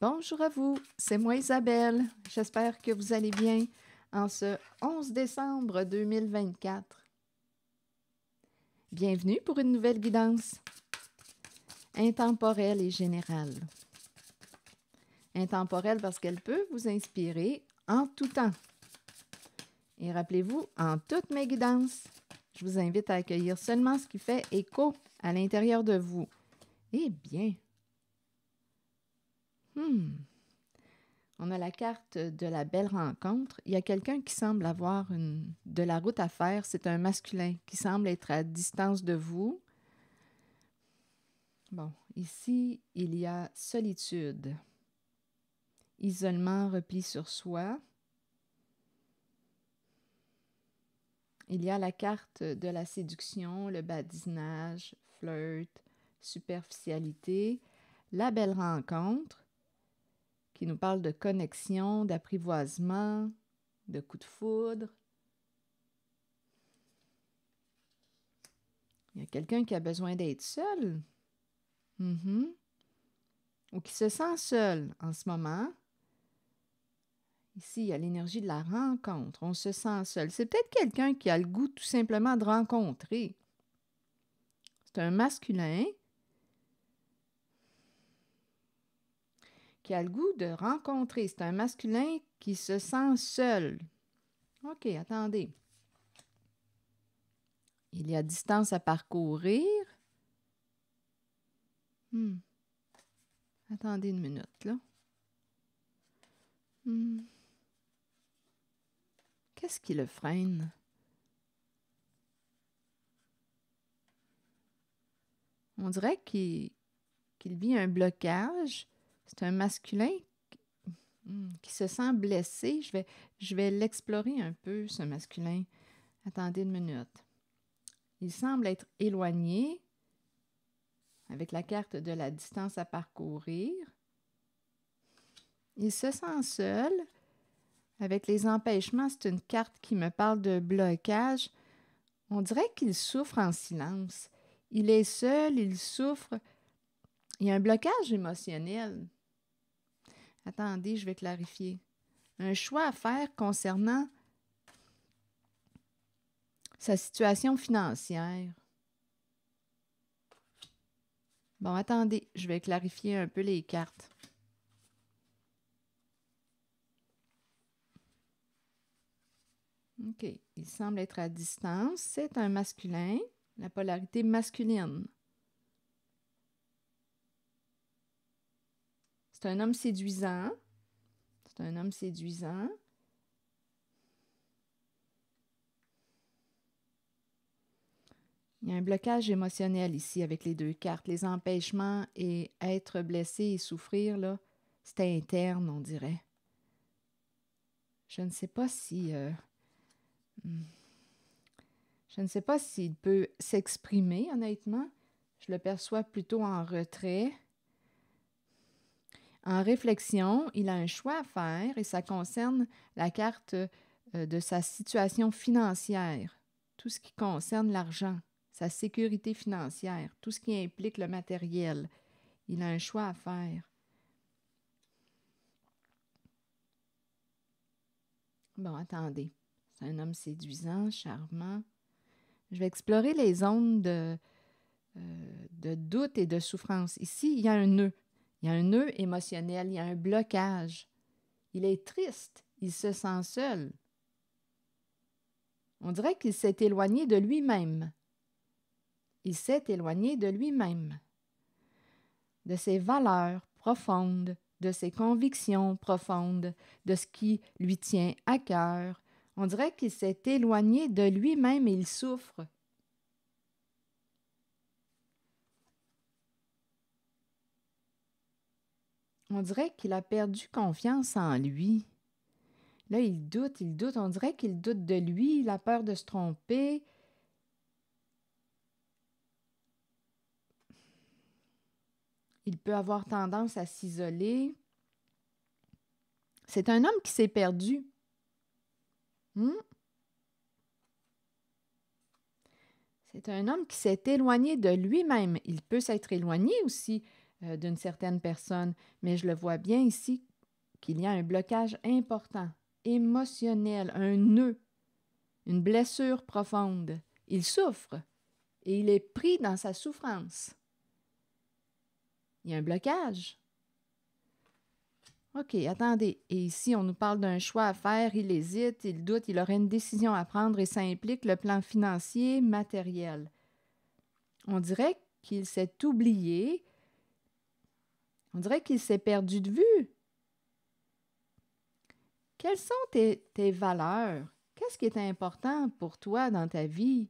Bonjour à vous, c'est moi Isabelle. J'espère que vous allez bien en ce 11 décembre 2024. Bienvenue pour une nouvelle guidance intemporelle et générale. Intemporelle parce qu'elle peut vous inspirer en tout temps. Et rappelez-vous, en toutes mes guidances, je vous invite à accueillir seulement ce qui fait écho à l'intérieur de vous. Eh bien, on a la carte de la belle rencontre. Il y a quelqu'un qui semble avoir de la route à faire. C'est un masculin qui semble être à distance de vous. Bon, ici, il y a solitude, isolement, repli sur soi. Il y a la carte de la séduction, le badinage, flirt, superficialité, la belle rencontre, qui nous parle de connexion, d'apprivoisement, de coup de foudre. Il y a quelqu'un qui a besoin d'être seul. Ou qui se sent seul en ce moment. Ici, il y a l'énergie de la rencontre. On se sent seul. C'est peut-être quelqu'un qui a le goût tout simplement de rencontrer. C'est un masculin qui a le goût de rencontrer. C'est un masculin qui se sent seul. OK, attendez. Il y a distance à parcourir. Attendez une minute, là. Qu'est-ce qui le freine? On dirait qu'il vit un blocage. C'est un masculin qui se sent blessé. Je vais l'explorer un peu, ce masculin. Attendez une minute. Il semble être éloigné avec la carte de la distance à parcourir. Il se sent seul avec les empêchements. C'est une carte qui me parle de blocage. On dirait qu'il souffre en silence. Il est seul, il souffre. Il y a un blocage émotionnel. Attendez, je vais clarifier. Un choix à faire concernant sa situation financière. Bon, attendez, je vais clarifier un peu les cartes. OK. Il semble être à distance. C'est un masculin, la polarité masculine. C'est un homme séduisant. C'est un homme séduisant. Il y a un blocage émotionnel ici avec les deux cartes. Les empêchements et être blessé et souffrir, là, c'est interne, on dirait. Je ne sais pas si... Je ne sais pas s'il peut s'exprimer, honnêtement. Je le perçois plutôt en retrait. En réflexion, il a un choix à faire et ça concerne la carte de sa situation financière. Tout ce qui concerne l'argent, sa sécurité financière, tout ce qui implique le matériel. Il a un choix à faire. Bon, attendez. C'est un homme séduisant, charmant. Je vais explorer les zones de doute et de souffrance. Ici, il y a un nœud. Il y a un nœud émotionnel, il y a un blocage. Il est triste, il se sent seul. On dirait qu'il s'est éloigné de lui-même. Il s'est éloigné de lui-même, de ses valeurs profondes, de ses convictions profondes, de ce qui lui tient à cœur. On dirait qu'il s'est éloigné de lui-même et il souffre. On dirait qu'il a perdu confiance en lui. Là, il doute. On dirait qu'il doute de lui, il a peur de se tromper. Il peut avoir tendance à s'isoler. C'est un homme qui s'est perdu. C'est un homme qui s'est éloigné de lui-même. Il peut s'être éloigné aussi d'une certaine personne. Mais je le vois bien ici qu'il y a un blocage important, émotionnel, un nœud, une blessure profonde. Il souffre et il est pris dans sa souffrance. Il y a un blocage. OK, attendez. Et ici, on nous parle d'un choix à faire. Il hésite, il doute, il aurait une décision à prendre et ça implique le plan financier, matériel. On dirait qu'il s'est oublié. On dirait qu'il s'est perdu de vue. Quelles sont tes valeurs? Qu'est-ce qui est important pour toi dans ta vie?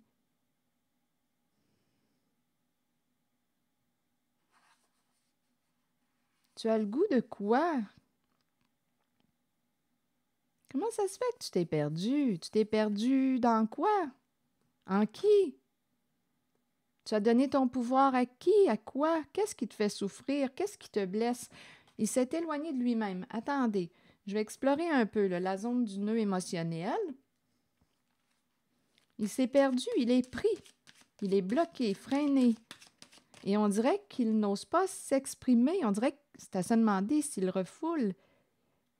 Tu as le goût de quoi? Comment ça se fait que tu t'es perdu? Tu t'es perdu dans quoi? En qui? Tu as donné ton pouvoir à qui? À quoi? Qu'est-ce qui te fait souffrir? Qu'est-ce qui te blesse? Il s'est éloigné de lui-même. Attendez, je vais explorer un peu là, la zone du nœud émotionnel. Il s'est perdu, il est pris, il est bloqué, freiné. Et on dirait qu'il n'ose pas s'exprimer. On dirait que c'est à se demander s'il refoule.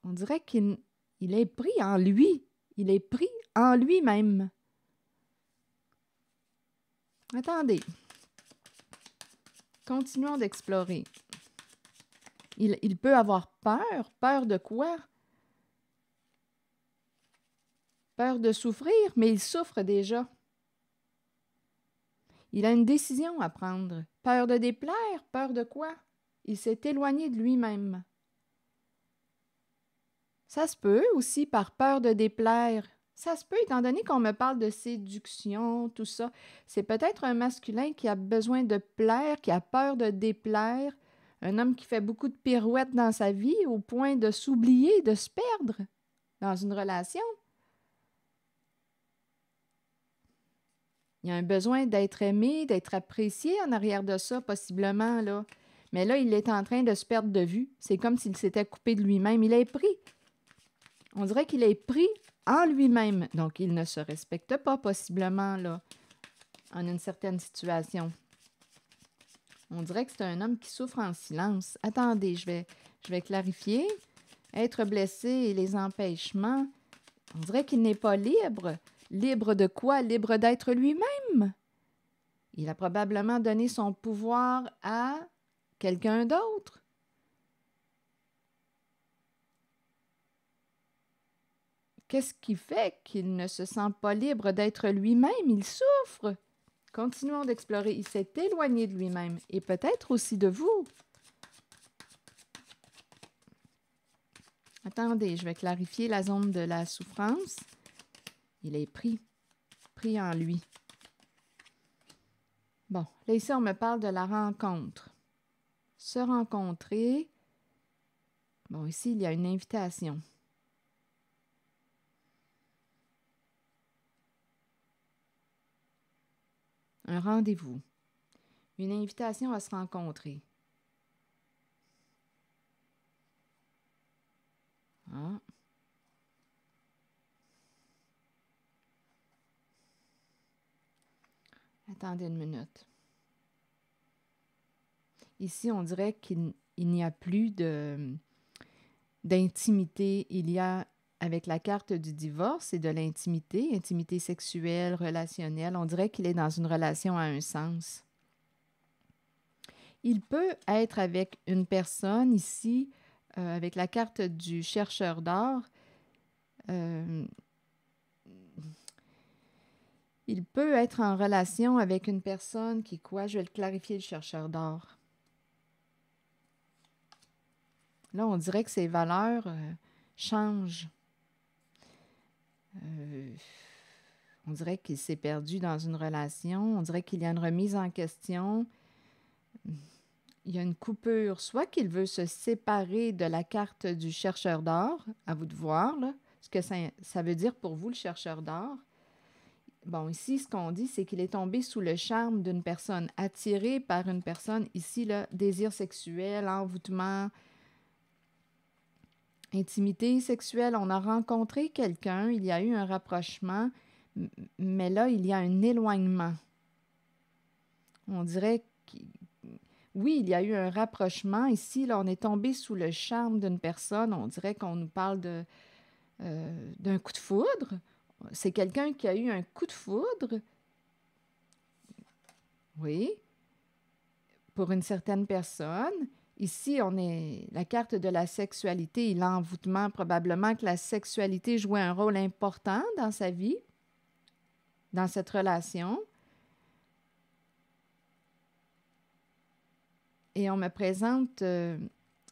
On dirait qu'il est pris en lui. Il est pris en lui-même. Attendez. Continuons d'explorer. Il peut avoir peur. Peur de quoi? Peur de souffrir, mais il souffre déjà. Il a une décision à prendre. Peur de déplaire, peur de quoi? Il s'est éloigné de lui-même. Ça se peut aussi par peur de déplaire. Ça se peut, étant donné qu'on me parle de séduction, tout ça. C'est peut-être un masculin qui a besoin de plaire, qui a peur de déplaire. Un homme qui fait beaucoup de pirouettes dans sa vie au point de s'oublier, de se perdre dans une relation. Il y a un besoin d'être aimé, d'être apprécié en arrière de ça, possiblement, là. Mais là, il est en train de se perdre de vue. C'est comme s'il s'était coupé de lui-même. Il est pris. On dirait qu'il est pris en lui-même. Donc, il ne se respecte pas, possiblement, là, en une certaine situation. On dirait que c'est un homme qui souffre en silence. Attendez, je vais clarifier. Être blessé et les empêchements. On dirait qu'il n'est pas libre. Libre de quoi? Libre d'être lui-même. Il a probablement donné son pouvoir à quelqu'un d'autre. Qu'est-ce qui fait qu'il ne se sent pas libre d'être lui-même? Il souffre. Continuons d'explorer. Il s'est éloigné de lui-même et peut-être aussi de vous. Attendez, je vais clarifier la zone de la souffrance. Il est pris en lui. Bon, là ici, on me parle de la rencontre. Se rencontrer. Bon, ici, il y a une invitation. Un rendez-vous. Une invitation à se rencontrer. Ah. Attendez une minute. Ici, on dirait qu'il n'y a plus d'intimité. Il y a, avec la carte du divorce et de l'intimité, intimité sexuelle, relationnelle, on dirait qu'il est dans une relation à un sens. Il peut être avec une personne ici, avec la carte du chercheur d'or. Il peut être en relation avec une personne qui, quoi? Je vais le clarifier, le chercheur d'or. Là, on dirait que ses valeurs changent. On dirait qu'il s'est perdu dans une relation. On dirait qu'il y a une remise en question. Il y a une coupure. Soit qu'il veut se séparer de la carte du chercheur d'or, à vous de voir, là, ce que ça veut dire pour vous, le chercheur d'or. Bon, ici, ce qu'on dit, c'est qu'il est tombé sous le charme d'une personne, attiré par une personne. Ici, là, désir sexuel, envoûtement, intimité sexuelle. On a rencontré quelqu'un, il y a eu un rapprochement, mais là, il y a un éloignement. On dirait que Oui, il y a eu un rapprochement. Ici, là, on est tombé sous le charme d'une personne. On dirait qu'on nous parle d'un coup de foudre. C'est quelqu'un qui a eu un coup de foudre, oui, pour une certaine personne. Ici, on est la carte de la sexualité et l'envoûtement. Probablement que la sexualité jouait un rôle important dans sa vie, dans cette relation. Et on me présente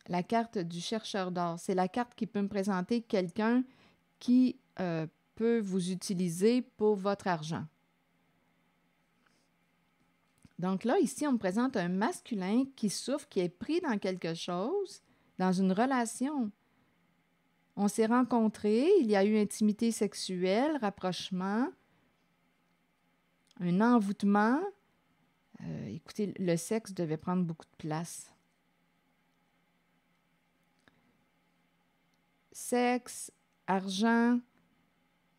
la carte du chercheur d'or. C'est la carte qui peut me présenter quelqu'un qui peut vous utiliser pour votre argent. Donc là, ici, on me présente un masculin qui souffre, qui est pris dans quelque chose, dans une relation. On s'est rencontrés, il y a eu intimité sexuelle, rapprochement, un envoûtement. Écoutez, le sexe devait prendre beaucoup de place. Sexe, argent,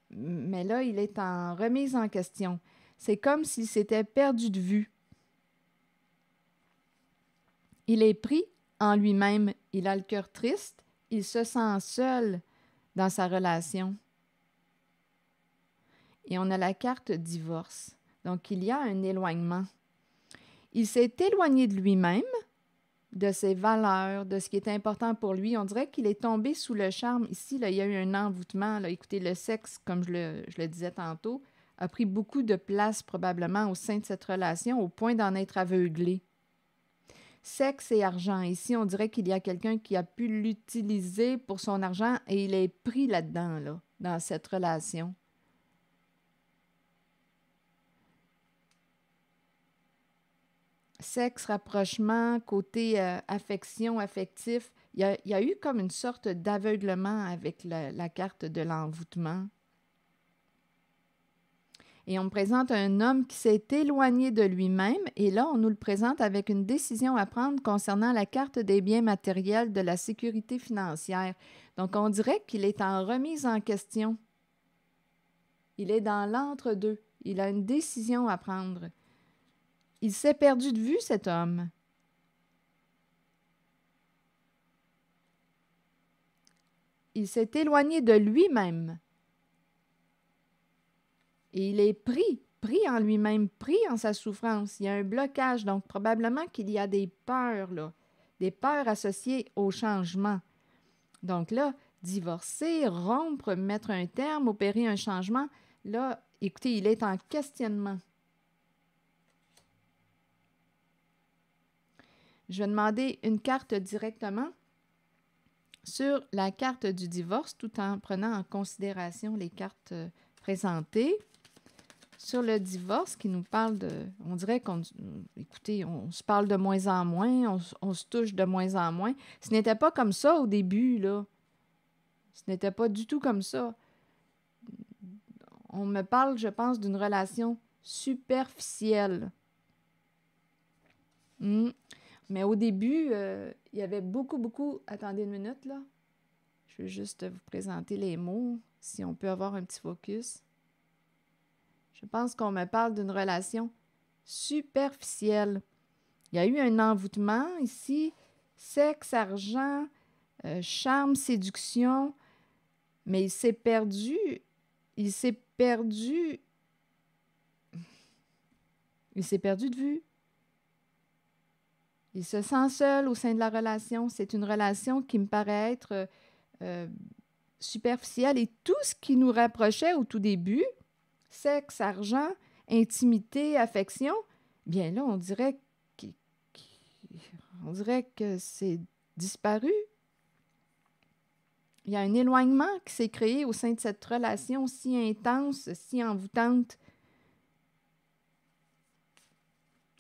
mais là, il est en remise en question. C'est comme s'il s'était perdu de vue. Il est pris en lui-même. Il a le cœur triste. Il se sent seul dans sa relation. Et on a la carte divorce. Donc, il y a un éloignement. Il s'est éloigné de lui-même, de ses valeurs, de ce qui est important pour lui. On dirait qu'il est tombé sous le charme. Ici, là, il y a eu un envoûtement. Là. Écoutez, le sexe, comme je le disais tantôt, a pris beaucoup de place probablement au sein de cette relation, au point d'en être aveuglé. Sexe et argent. Ici, on dirait qu'il y a quelqu'un qui a pu l'utiliser pour son argent et il est pris là-dedans, là, dans cette relation. Sexe, rapprochement, côté affection, affectif. Il y a eu comme une sorte d'aveuglement avec la carte de l'envoûtement. Et on me présente un homme qui s'est éloigné de lui-même, et là, on nous le présente avec une décision à prendre concernant la carte des biens matériels de la sécurité financière. Donc, on dirait qu'il est en remise en question. Il est dans l'entre-deux. Il a une décision à prendre. Il s'est perdu de vue, cet homme. Il s'est éloigné de lui-même. Et il est pris en lui-même, pris en sa souffrance. Il y a un blocage, donc probablement qu'il y a des peurs, là, des peurs associées au changement. Donc là, divorcer, rompre, mettre un terme, opérer un changement, là, écoutez, il est en questionnement. Je vais demander une carte directement sur la carte du divorce, tout en prenant en considération les cartes présentées. Sur le divorce, qui nous parle de... On dirait écoutez, on se parle de moins en moins, on se touche de moins en moins. Ce n'était pas comme ça au début, là. Ce n'était pas du tout comme ça. On me parle, je pense, d'une relation superficielle. Mais au début, il y avait beaucoup... Attendez une minute, là. Je vais juste vous présenter les mots, si on peut avoir un petit focus. Je pense qu'on me parle d'une relation superficielle. Il y a eu un envoûtement ici, sexe, argent, charme, séduction, mais il s'est perdu de vue. Il se sent seul au sein de la relation. C'est une relation qui me paraît être superficielle et tout ce qui nous rapprochait au tout début, sexe, argent, intimité, affection, bien là, on dirait que c'est disparu. Il y a un éloignement qui s'est créé au sein de cette relation si intense, si envoûtante.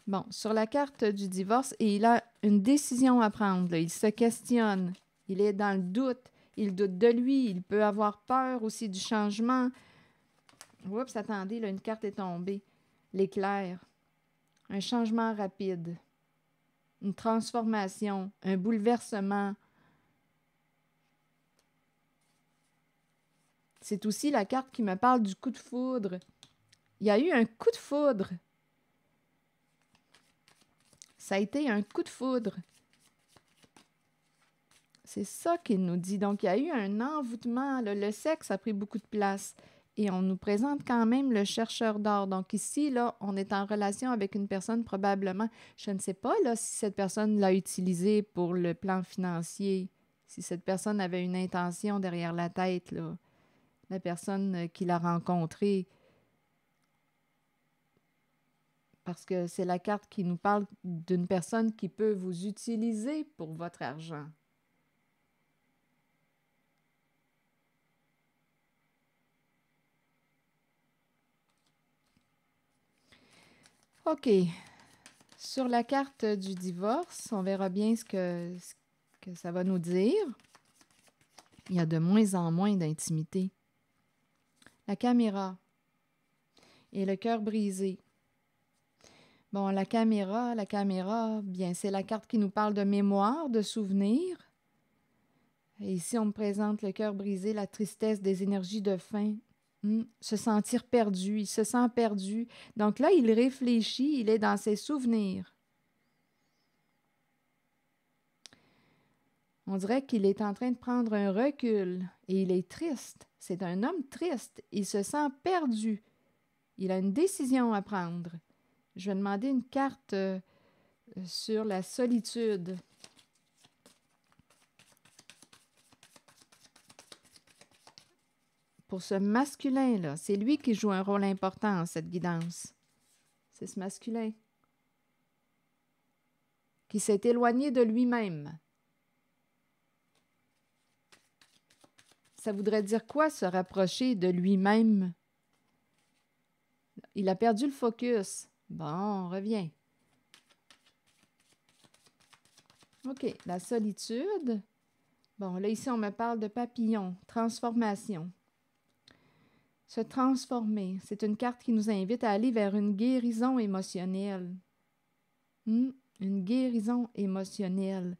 Bon, sur la carte du divorce, et il a une décision à prendre. Là. Il se questionne. Il est dans le doute. Il doute de lui. Il peut avoir peur aussi du changement. Oups, attendez, là, une carte est tombée. L'éclair. Un changement rapide. Une transformation. Un bouleversement. C'est aussi la carte qui me parle du coup de foudre. Il y a eu un coup de foudre. Ça a été un coup de foudre. C'est ça qu'il nous dit. Donc, il y a eu un envoûtement. Là. Le sexe a pris beaucoup de place. Et on nous présente quand même le chercheur d'or. Donc ici, là, on est en relation avec une personne probablement, je ne sais pas là, si cette personne l'a utilisé pour le plan financier, si cette personne avait une intention derrière la tête, là, la personne qui l'a rencontrée. Parce que c'est la carte qui nous parle d'une personne qui peut vous utiliser pour votre argent. OK. Sur la carte du divorce, on verra bien ce que ça va nous dire. Il y a de moins en moins d'intimité. La caméra et le cœur brisé. Bon, la caméra, bien, c'est la carte qui nous parle de mémoire, de souvenirs. Et ici, on me présente le cœur brisé, la tristesse, des énergies de faim. Se sentir perdu, il se sent perdu. Donc là, il réfléchit, il est dans ses souvenirs. On dirait qu'il est en train de prendre un recul et il est triste. C'est un homme triste. Il se sent perdu. Il a une décision à prendre. Je vais demander une carte sur la solitude. Pour ce masculin-là, c'est lui qui joue un rôle important en cette guidance. C'est ce masculin qui s'est éloigné de lui-même. Ça voudrait dire quoi, se rapprocher de lui-même? Il a perdu le focus. Bon, on revient. OK, la solitude. Bon, là, ici, on me parle de papillon, transformation. Se transformer, c'est une carte qui nous invite à aller vers une guérison émotionnelle. Une guérison émotionnelle.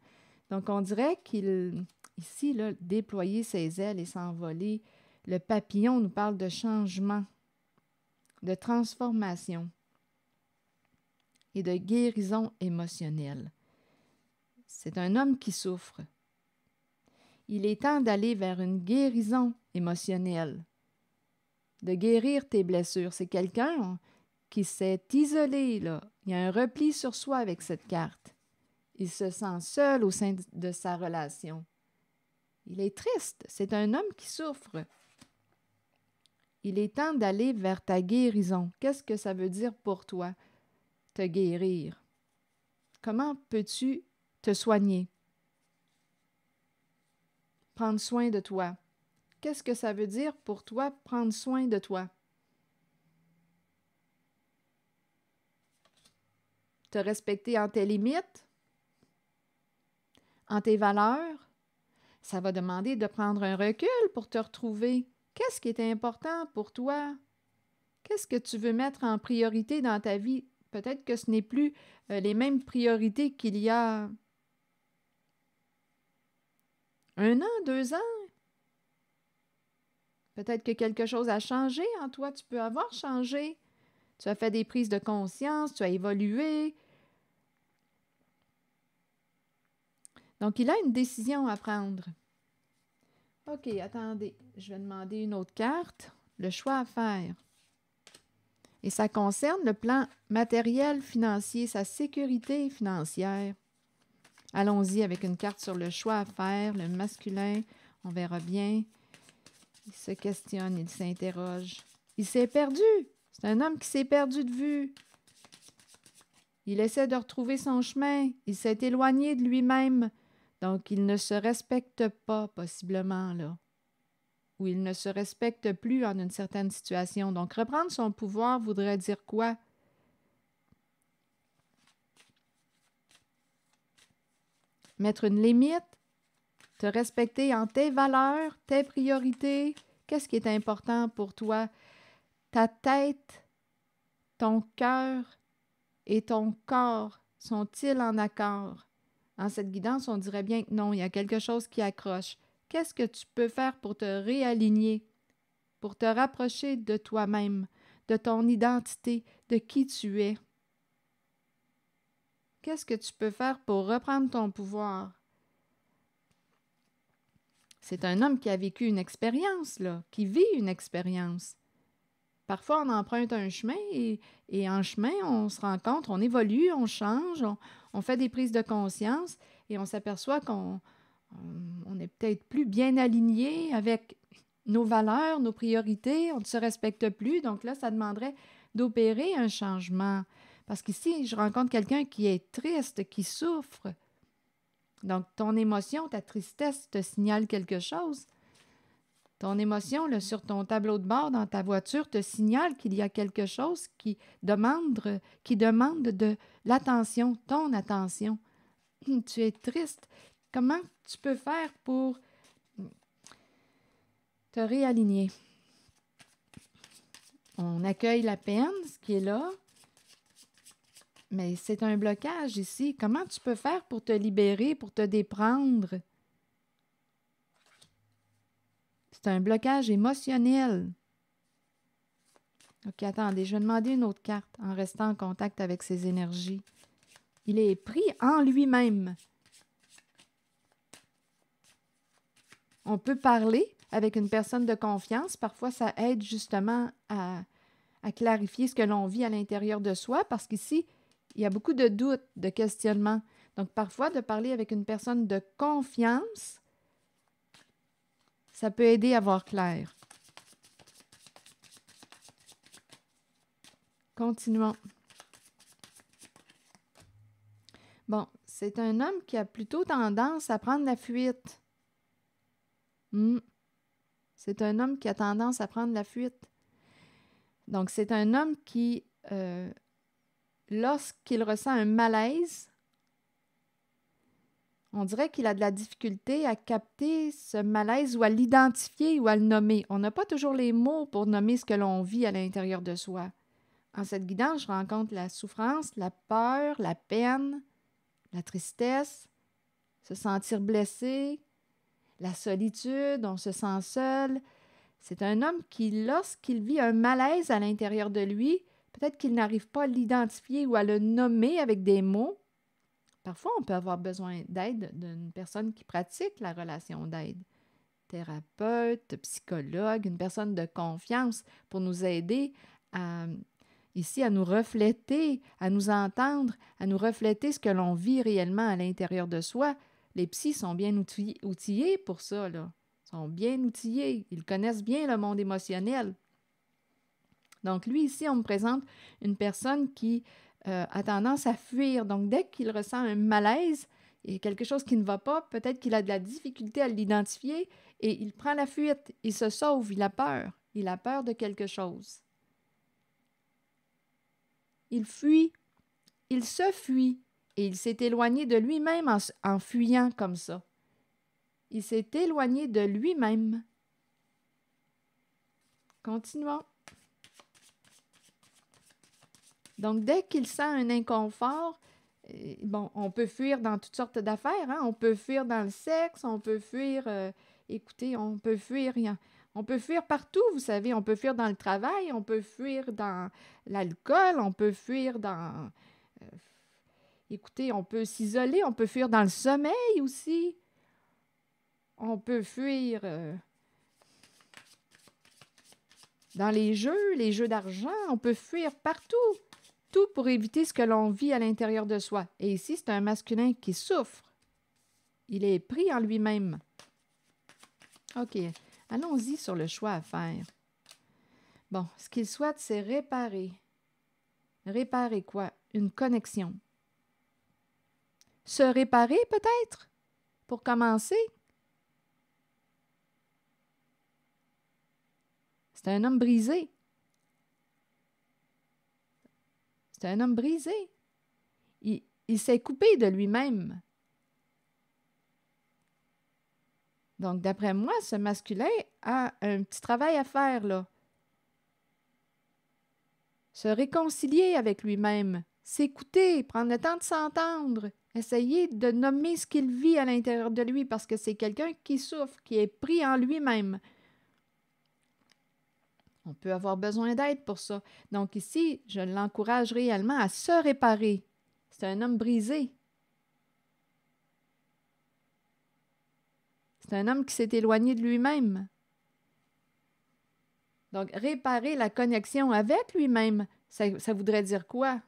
Donc, on dirait qu'il, ici, là, déployer ses ailes et s'envoler. Le papillon nous parle de changement, de transformation et de guérison émotionnelle. C'est un homme qui souffre. Il est temps d'aller vers une guérison émotionnelle, de guérir tes blessures. C'est quelqu'un qui s'est isolé, là. Il y a un repli sur soi avec cette carte. Il se sent seul au sein de sa relation. Il est triste. C'est un homme qui souffre. Il est temps d'aller vers ta guérison. Qu'est-ce que ça veut dire pour toi, te guérir? Comment peux-tu te soigner? Prendre soin de toi. Qu'est-ce que ça veut dire pour toi, prendre soin de toi? Te respecter en tes limites, en tes valeurs. Ça va demander de prendre un recul pour te retrouver. Qu'est-ce qui est important pour toi? Qu'est-ce que tu veux mettre en priorité dans ta vie? Peut-être que ce n'est plus les mêmes priorités qu'il y a 1 an, 2 ans. Peut-être que quelque chose a changé en toi. Tu peux avoir changé. Tu as fait des prises de conscience, tu as évolué. Donc, il a une décision à prendre. OK, attendez. Je vais demander une autre carte. Le choix à faire. Et ça concerne le plan matériel financier, sa sécurité financière. Allons-y avec une carte sur le choix à faire, le masculin. On verra bien. Il se questionne, il s'interroge. Il s'est perdu. C'est un homme qui s'est perdu de vue. Il essaie de retrouver son chemin. Il s'est éloigné de lui-même. Donc, il ne se respecte pas, possiblement, là. Ou il ne se respecte plus en une certaine situation. Donc, reprendre son pouvoir voudrait dire quoi? Mettre une limite, te respecter en tes valeurs, tes priorités. Qu'est-ce qui est important pour toi? Ta tête, ton cœur et ton corps sont-ils en accord? En cette guidance, on dirait bien que non, il y a quelque chose qui accroche. Qu'est-ce que tu peux faire pour te réaligner, pour te rapprocher de toi-même, de ton identité, de qui tu es? Qu'est-ce que tu peux faire pour reprendre ton pouvoir? C'est un homme qui a vécu une expérience, là, qui vit une expérience. Parfois, on emprunte un chemin et en chemin, on se rencontre, on évolue, on change, on fait des prises de conscience et on s'aperçoit qu'on est peut-être plus bien aligné avec nos valeurs, nos priorités, on ne se respecte plus. Donc là, ça demanderait d'opérer un changement. Parce qu'ici, je rencontre quelqu'un qui est triste, qui souffre. Donc, ton émotion, ta tristesse te signale quelque chose. Ton émotion, là, sur ton tableau de bord dans ta voiture, te signale qu'il y a quelque chose qui demande de l'attention, ton attention. Tu es triste. Comment tu peux faire pour te réaligner? On accueille la peine, ce qui est là, mais c'est un blocage ici. Comment tu peux faire pour te libérer, pour te déprendre? C'est un blocage émotionnel. OK, attendez, je vais demander une autre carte en restant en contact avec ses énergies. Il est pris en lui-même. On peut parler avec une personne de confiance. Parfois, ça aide justement à clarifier ce que l'on vit à l'intérieur de soi parce qu'ici, il y a beaucoup de doutes, de questionnements. Donc, parfois, de parler avec une personne de confiance, ça peut aider à voir clair. Continuons. Bon, c'est un homme qui a plutôt tendance à prendre la fuite. C'est un homme qui a tendance à prendre la fuite. Donc, c'est un homme qui, lorsqu'il ressent un malaise, on dirait qu'il a de la difficulté à capter ce malaise ou à l'identifier ou à le nommer. On n'a pas toujours les mots pour nommer ce que l'on vit à l'intérieur de soi. En cette guidance, je rencontre la souffrance, la peur, la peine, la tristesse, se sentir blessé, la solitude, on se sent seul. C'est un homme qui, lorsqu'il vit un malaise à l'intérieur de lui, peut-être qu'il n'arrive pas à l'identifier ou à le nommer avec des mots. Parfois, on peut avoir besoin d'aide d'une personne qui pratique la relation d'aide. Thérapeute, psychologue, une personne de confiance pour nous aider ici à nous refléter, à nous entendre, à nous refléter ce que l'on vit réellement à l'intérieur de soi. Les psys sont bien outillés pour ça, là. Ils sont bien outillés. Ils connaissent bien le monde émotionnel. Donc, lui, ici, on me présente une personne qui a tendance à fuir. Donc, dès qu'il ressent un malaise et quelque chose qui ne va pas, peut-être qu'il a de la difficulté à l'identifier et il prend la fuite. Il se sauve, il a peur. Il a peur de quelque chose. Il fuit, il se fuit et il s'est éloigné de lui-même en fuyant comme ça. Il s'est éloigné de lui-même. Continuons. Donc, dès qu'il sent un inconfort, bon, on peut fuir dans toutes sortes d'affaires. Hein? On peut fuir dans le sexe, on peut fuir, on peut fuir, on peut fuir partout, vous savez. On peut fuir dans le travail, on peut fuir dans l'alcool, on peut fuir dans... on peut s'isoler, on peut fuir dans le sommeil aussi. On peut fuir dans les jeux d'argent, on peut fuir partout. Tout pour éviter ce que l'on vit à l'intérieur de soi. Et ici, c'est un masculin qui souffre. Il est pris en lui-même. OK, allons-y sur le choix à faire. Bon, ce qu'il souhaite, c'est réparer. Réparer quoi? Une connexion. Se réparer peut-être? Pour commencer? C'est un homme brisé. C'est un homme brisé. Il s'est coupé de lui-même. Donc, d'après moi, ce masculin a un petit travail à faire, là. Se réconcilier avec lui-même, s'écouter, prendre le temps de s'entendre, essayer de nommer ce qu'il vit à l'intérieur de lui parce que c'est quelqu'un qui souffre, qui est pris en lui-même. On peut avoir besoin d'aide pour ça. Donc ici, je l'encourage réellement à se réparer. C'est un homme brisé. C'est un homme qui s'est éloigné de lui-même. Donc, réparer la connexion avec lui-même, ça voudrait dire quoi?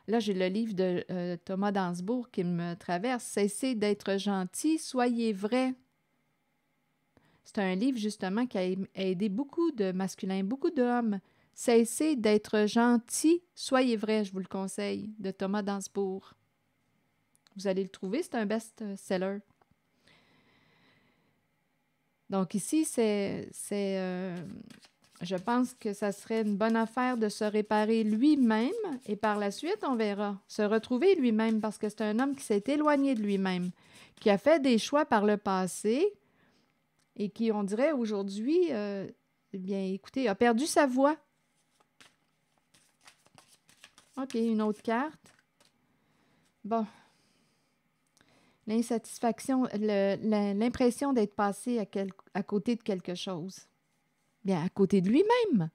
Là, j'ai le livre de Thomas d'Ansbourg qui me traverse. Cessez d'être gentil, soyez vrai. C'est un livre, justement, qui a aidé beaucoup de masculins, beaucoup d'hommes. Cessez d'être gentil, soyez vrai, je vous le conseille, de Thomas d'Ansbourg. Vous allez le trouver, c'est un best-seller. Donc ici, je pense que ça serait une bonne affaire de se réparer lui-même et par la suite, on verra, se retrouver lui-même parce que c'est un homme qui s'est éloigné de lui-même, qui a fait des choix par le passé et qui, on dirait aujourd'hui, eh bien, écoutez, a perdu sa voix. OK, une autre carte. Bon. L'insatisfaction, l'impression d'être passé à côté de quelque chose. Bien, à côté de lui-même.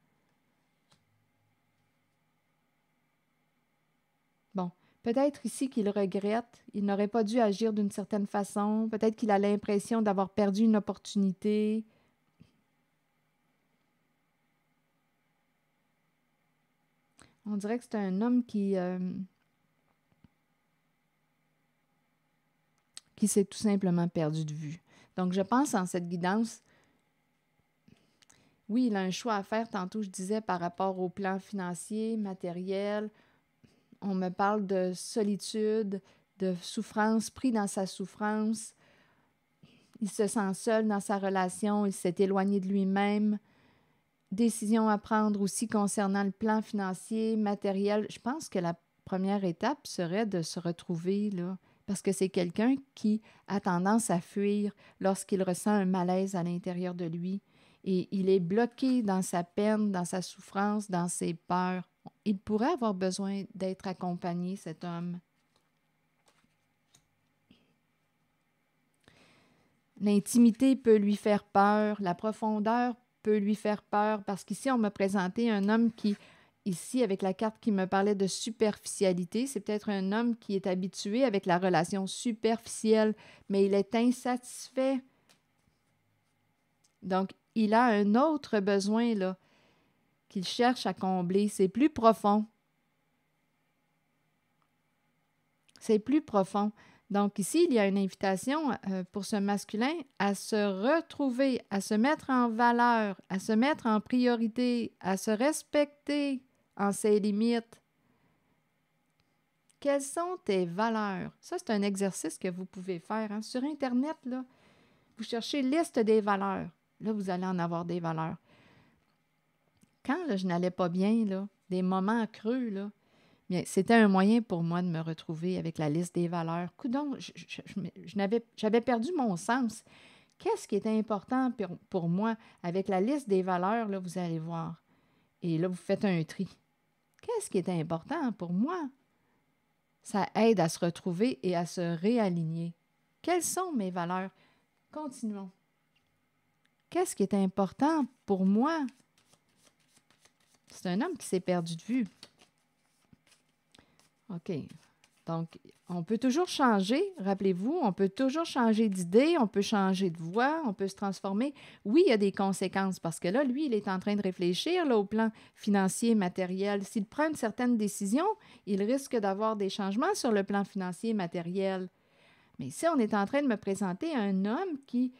Bon, peut-être ici qu'il regrette, il n'aurait pas dû agir d'une certaine façon, peut-être qu'il a l'impression d'avoir perdu une opportunité. On dirait que c'est un homme qui s'est tout simplement perdu de vue. Donc, je pense en cette guidance, oui, il a un choix à faire, tantôt je disais, par rapport au plan financier, matériel. On me parle de solitude, de souffrance, pris dans sa souffrance. Il se sent seul dans sa relation, il s'est éloigné de lui-même. Décision à prendre aussi concernant le plan financier, matériel. Je pense que la première étape serait de se retrouver, là, parce que c'est quelqu'un qui a tendance à fuir lorsqu'il ressent un malaise à l'intérieur de lui. Et il est bloqué dans sa peine, dans sa souffrance, dans ses peurs. Il pourrait avoir besoin d'être accompagné, cet homme. L'intimité peut lui faire peur, la profondeur peut lui faire peur, parce qu'ici, on m'a présenté un homme qui, ici, avec la carte qui me parlait de superficialité, c'est peut-être un homme qui est habitué avec la relation superficielle, mais il est insatisfait. Donc, il a un autre besoin, là, qu'il cherche à combler. C'est plus profond. C'est plus profond. Donc ici, il y a une invitation pour ce masculin à se retrouver, à se mettre en valeur, à se mettre en priorité, à se respecter en ses limites. Quelles sont tes valeurs? Ça, c'est un exercice que vous pouvez faire. Hein. Sur Internet, là, vous cherchez liste des valeurs. Là, vous allez en avoir des valeurs. Quand là, je n'allais pas bien, là, des moments creux, là, bien, c'était un moyen pour moi de me retrouver avec la liste des valeurs. Coudonc, j'avais perdu mon sens. Qu'est-ce qui était important pour moi? Avec la liste des valeurs, là, vous allez voir. Et là, vous faites un tri. Qu'est-ce qui était important pour moi? Ça aide à se retrouver et à se réaligner. Quelles sont mes valeurs? Continuons. Qu'est-ce qui est important pour moi? C'est un homme qui s'est perdu de vue. OK. Donc, on peut toujours changer, rappelez-vous, on peut toujours changer d'idée, on peut changer de voie, on peut se transformer. Oui, il y a des conséquences parce que là, lui, il est en train de réfléchir là, au plan financier, matériel. S'il prend une certaine décision, il risque d'avoir des changements sur le plan financier, matériel. Mais ici, on est en train de me présenter un homme qui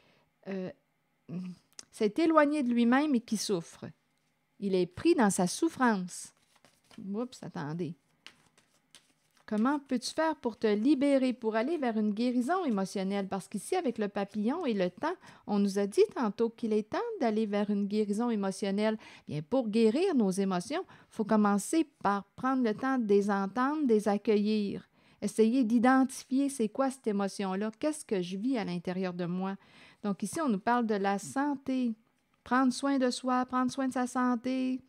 s'est éloigné de lui-même et qui souffre. Il est pris dans sa souffrance. Oups, attendez. Comment peux-tu faire pour te libérer, pour aller vers une guérison émotionnelle? Parce qu'ici, avec le papillon et le temps, on nous a dit tantôt qu'il est temps d'aller vers une guérison émotionnelle. Bien, pour guérir nos émotions, il faut commencer par prendre le temps de les entendre, de les accueillir. Essayer d'identifier c'est quoi cette émotion-là, qu'est-ce que je vis à l'intérieur de moi. Donc ici, on nous parle de la santé. Prendre soin de soi, prendre soin de sa santé,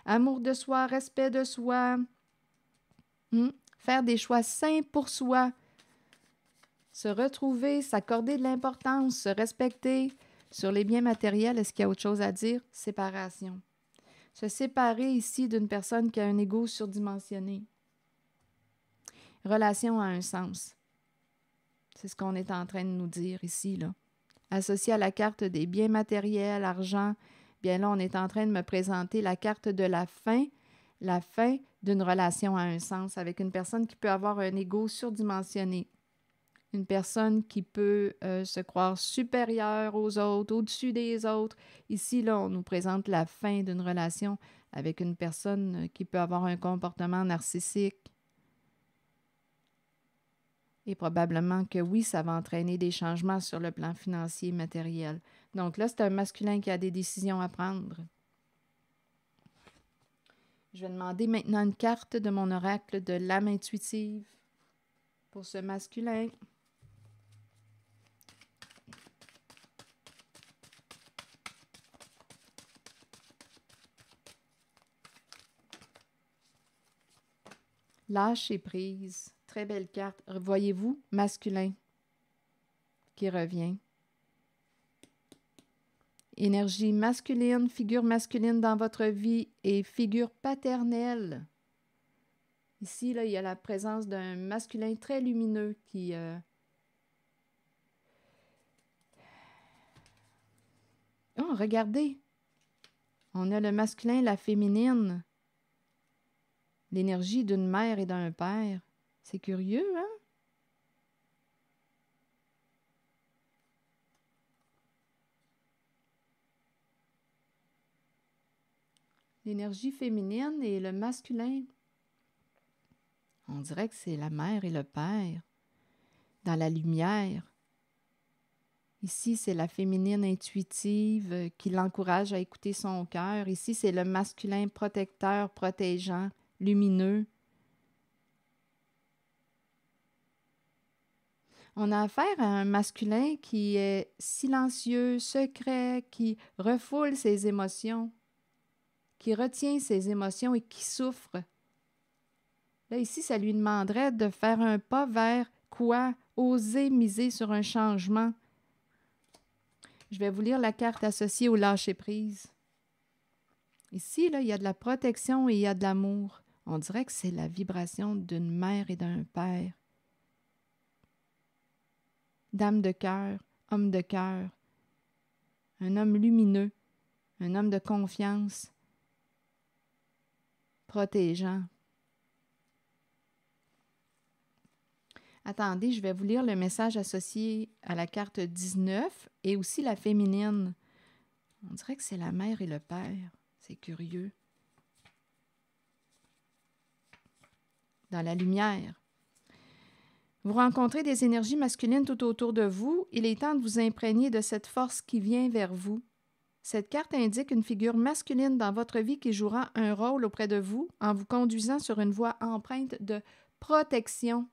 amour de soi, respect de soi. Faire des choix sains pour soi, se retrouver, s'accorder de l'importance, se respecter. Sur les biens matériels, est-ce qu'il y a autre chose à dire? Séparation. Se séparer ici d'une personne qui a un ego surdimensionné. relation a un sens. C'est ce qu'on est en train de nous dire ici, là. Associé à la carte des biens matériels, argent, bien là, on est en train de me présenter la carte de la fin d'une relation a un sens avec une personne qui peut avoir un ego surdimensionné. Une personne qui peut se croire supérieure aux autres, au-dessus des autres. Ici, là, on nous présente la fin d'une relation avec une personne qui peut avoir un comportement narcissique. Et probablement que oui, ça va entraîner des changements sur le plan financier et matériel. Donc là, c'est un masculin qui a des décisions à prendre. Je vais demander maintenant une carte de mon oracle de l'âme intuitive pour ce masculin. Lâcher prise. Très belle carte. Voyez-vous, masculin qui revient. Énergie masculine, figure masculine dans votre vie et figure paternelle. Ici, là, il y a la présence d'un masculin très lumineux qui... Oh, regardez! On a le masculin, la féminine. L'énergie d'une mère et d'un père. C'est curieux, hein? L'énergie féminine et le masculin. On dirait que c'est la mère et le père. Dans la lumière. Ici, c'est la féminine intuitive qui l'encourage à écouter son cœur. Ici, c'est le masculin protecteur, protégeant, lumineux. On a affaire à un masculin qui est silencieux, secret, qui refoule ses émotions, qui retient ses émotions et qui souffre. Là, ici, ça lui demanderait de faire un pas vers quoi? Oser miser sur un changement. Je vais vous lire la carte associée au lâcher-prise. Ici, là, il y a de la protection et il y a de l'amour. On dirait que c'est la vibration d'une mère et d'un père. Dame de cœur, homme de cœur, un homme lumineux, un homme de confiance, protégeant. Attendez, je vais vous lire le message associé à la carte 19 et aussi la féminine. On dirait que c'est la mère et le père. C'est curieux. Dans la lumière. Vous rencontrez des énergies masculines tout autour de vous. Il est temps de vous imprégner de cette force qui vient vers vous. Cette carte indique une figure masculine dans votre vie qui jouera un rôle auprès de vous en vous conduisant sur une voie empreinte de protection.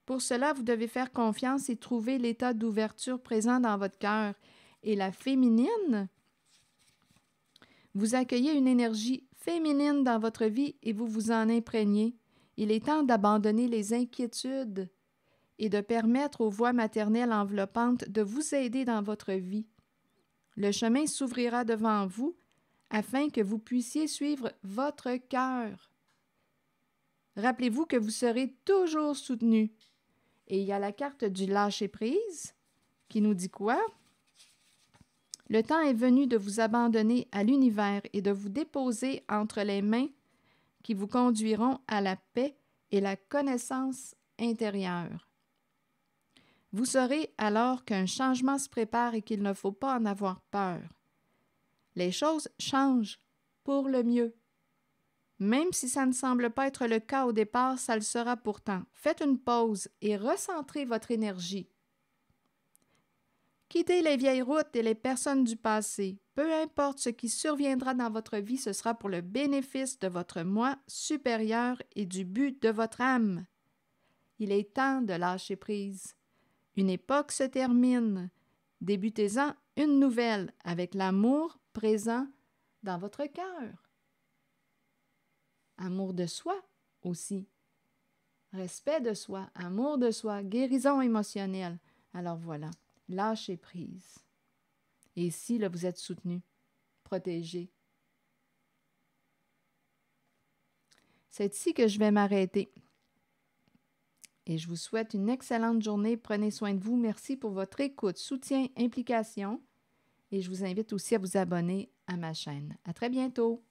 Pour cela, vous devez faire confiance et trouver l'état d'ouverture présent dans votre cœur. Et la féminine, vous accueillez une énergie féminine dans votre vie et vous vous en imprégnez. Il est temps d'abandonner les inquiétudes et de permettre aux voies maternelles enveloppantes de vous aider dans votre vie. Le chemin s'ouvrira devant vous afin que vous puissiez suivre votre cœur. Rappelez-vous que vous serez toujours soutenu. Et il y a la carte du lâcher-prise qui nous dit quoi? Le temps est venu de vous abandonner à l'univers et de vous déposer entre les mains qui vous conduiront à la paix et la connaissance intérieure. Vous saurez alors qu'un changement se prépare et qu'il ne faut pas en avoir peur. Les choses changent pour le mieux. Même si ça ne semble pas être le cas au départ, ça le sera pourtant. Faites une pause et recentrez votre énergie. Quittez les vieilles routes et les personnes du passé. Peu importe ce qui surviendra dans votre vie, ce sera pour le bénéfice de votre moi supérieur et du but de votre âme. Il est temps de lâcher prise. Une époque se termine. Débutez-en une nouvelle avec l'amour présent dans votre cœur. Amour de soi aussi. Respect de soi, amour de soi, guérison émotionnelle. Alors voilà, lâchez prise. Et ici, là, vous êtes soutenu, protégé. C'est ici que je vais m'arrêter. et je vous souhaite une excellente journée. Prenez soin de vous. Merci pour votre écoute, soutien, implication et je vous invite aussi à vous abonner à ma chaîne. À très bientôt!